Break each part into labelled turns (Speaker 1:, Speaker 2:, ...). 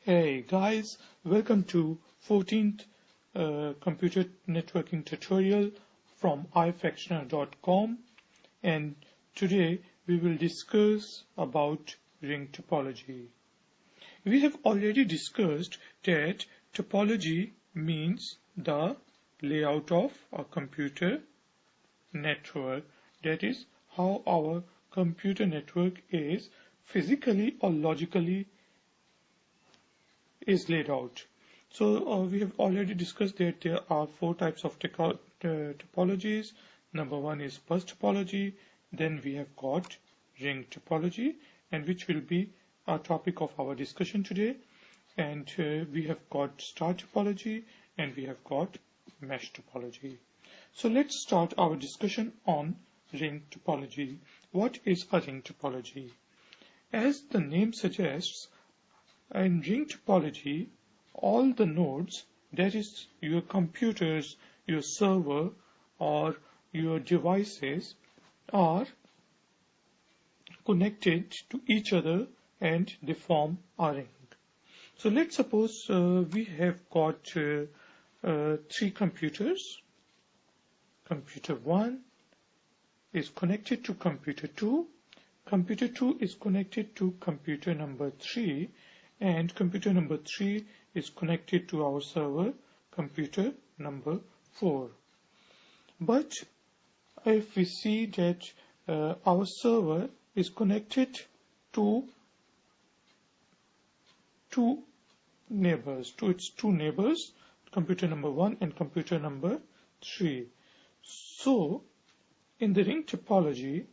Speaker 1: Hey guys, welcome to 14th computer networking tutorial from ifactioner.com, and today we will discuss about ring topology. We have already discussed that topology means the layout of a computer network, that is how our computer network is physically or logically is laid out. So we have already discussed that there are four types of topologies. Number one is bus topology. Then we have got ring topology, and which will be a topic of our discussion today. And we have got star topology, and we have got mesh topology. So let's start our discussion on ring topology. What is a ring topology? As the name suggests, in ring topology, all the nodes, that is your computers, your server, or your devices, are connected to each other and they form a ring. So let's suppose we have got three computers. Computer 1 is connected to computer 2. Computer 2 is connected to computer number 3. And computer number 3 is connected to our server, computer number 4. But if we see that our server is connected to its two neighbors, computer number 1 and computer number 3. So, in the ring topology,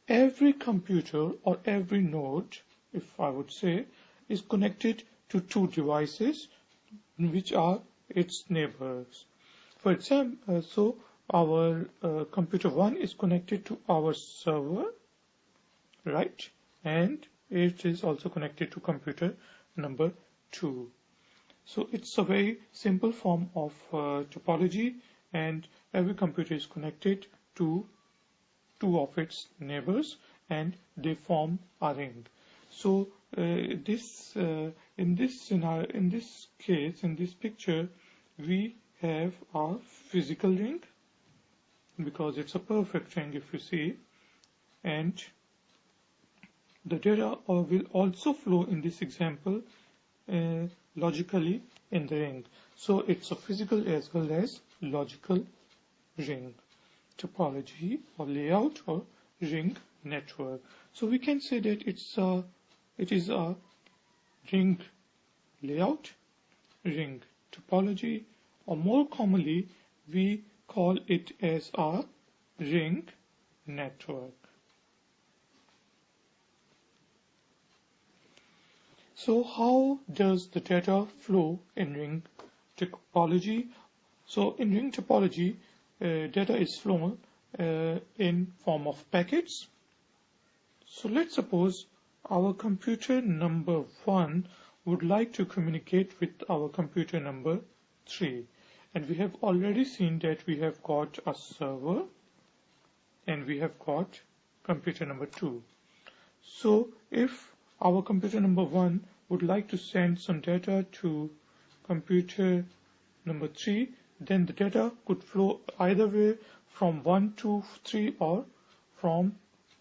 Speaker 1: every computer or every node, if I would say, is connected to two devices which are its neighbors. For example, so our computer 1 is connected to our server, right? And it is also connected to computer number 2. So it's a very simple form of topology, and every computer is connected to two of its neighbors and they form a ring. So in this scenario, in this case, in this picture, we have a physical ring because it's a perfect ring if you see, and the data will also flow in this example logically in the ring. So it's a physical as well as logical ring topology or layout or ring network. So we can say that it is a ring layout, ring topology, or more commonly we call it as a ring network. So how does the data flow in ring topology? So in ring topology, data is flown in form of packets. So let's suppose our computer number 1 would like to communicate with our computer number 3. And we have already seen that we have got a server and we have got computer number 2. So if our computer number 1 would like to send some data to computer number 3, then the data could flow either way from 1 to 3 or from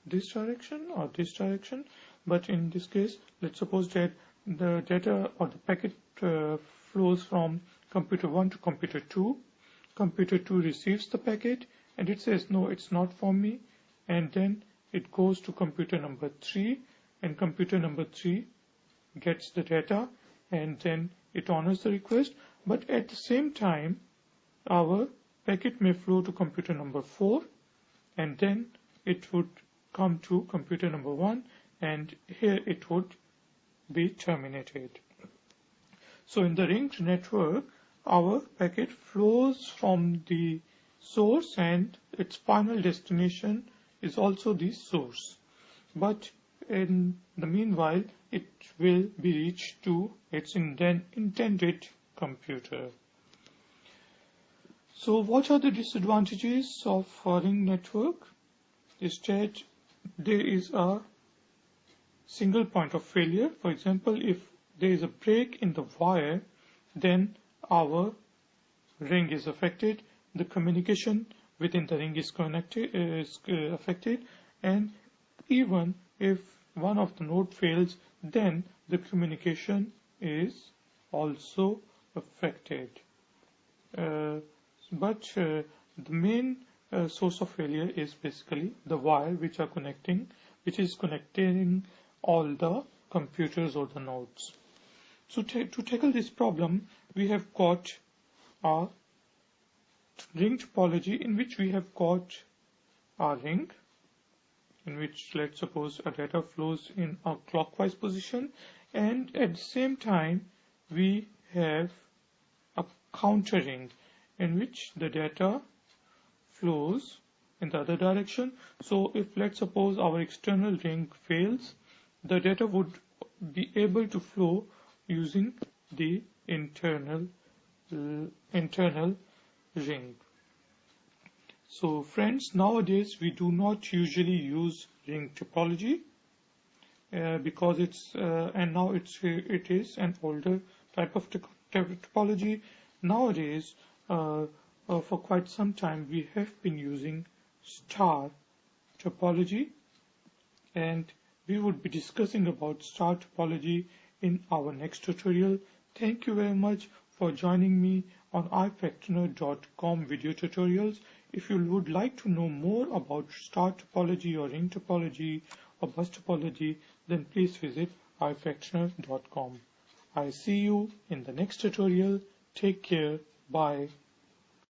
Speaker 1: this direction or this direction. But in this case, let's suppose that the data or the packet flows from computer 1 to computer 2. Computer 2 receives the packet and it says, no, it's not for me. And then it goes to computer number 3, and computer number 3 gets the data and then it honors the request. But at the same time, our packet may flow to computer number 4, and then it would come to computer number 1, and here it would be terminated. So in the ringed network, our packet flows from the source and its final destination is also the source. But in the meanwhile, it will be reached to its intended computer. So what are the disadvantages of a ring network? Is that there is a single point of failure. For example, if there is a break in the wire, then our ring is affected, the communication within the ring is affected, and even if one of the node fails, then the communication is also affected. But the main source of failure is basically the wire which is connecting all the computers or the nodes. So to tackle this problem, we have got our ring topology, in which we have got our ring, in which, let's suppose, a data flows in a clockwise position, and at the same time we have a counter ring in which the data flows in the other direction. So if, let's suppose, our external ring fails, the data would be able to flow using the internal ring. So friends, nowadays we do not usually use ring topology because it is an older type of topology. Nowadays, for quite some time, we have been using star topology, and we would be discussing about star topology in our next tutorial. Thank you very much for joining me on ifactoner.com video tutorials. If you would like to know more about star topology or ring topology or bus topology, then please visit ifactoner.com. I see you in the next tutorial. Take care. Bye.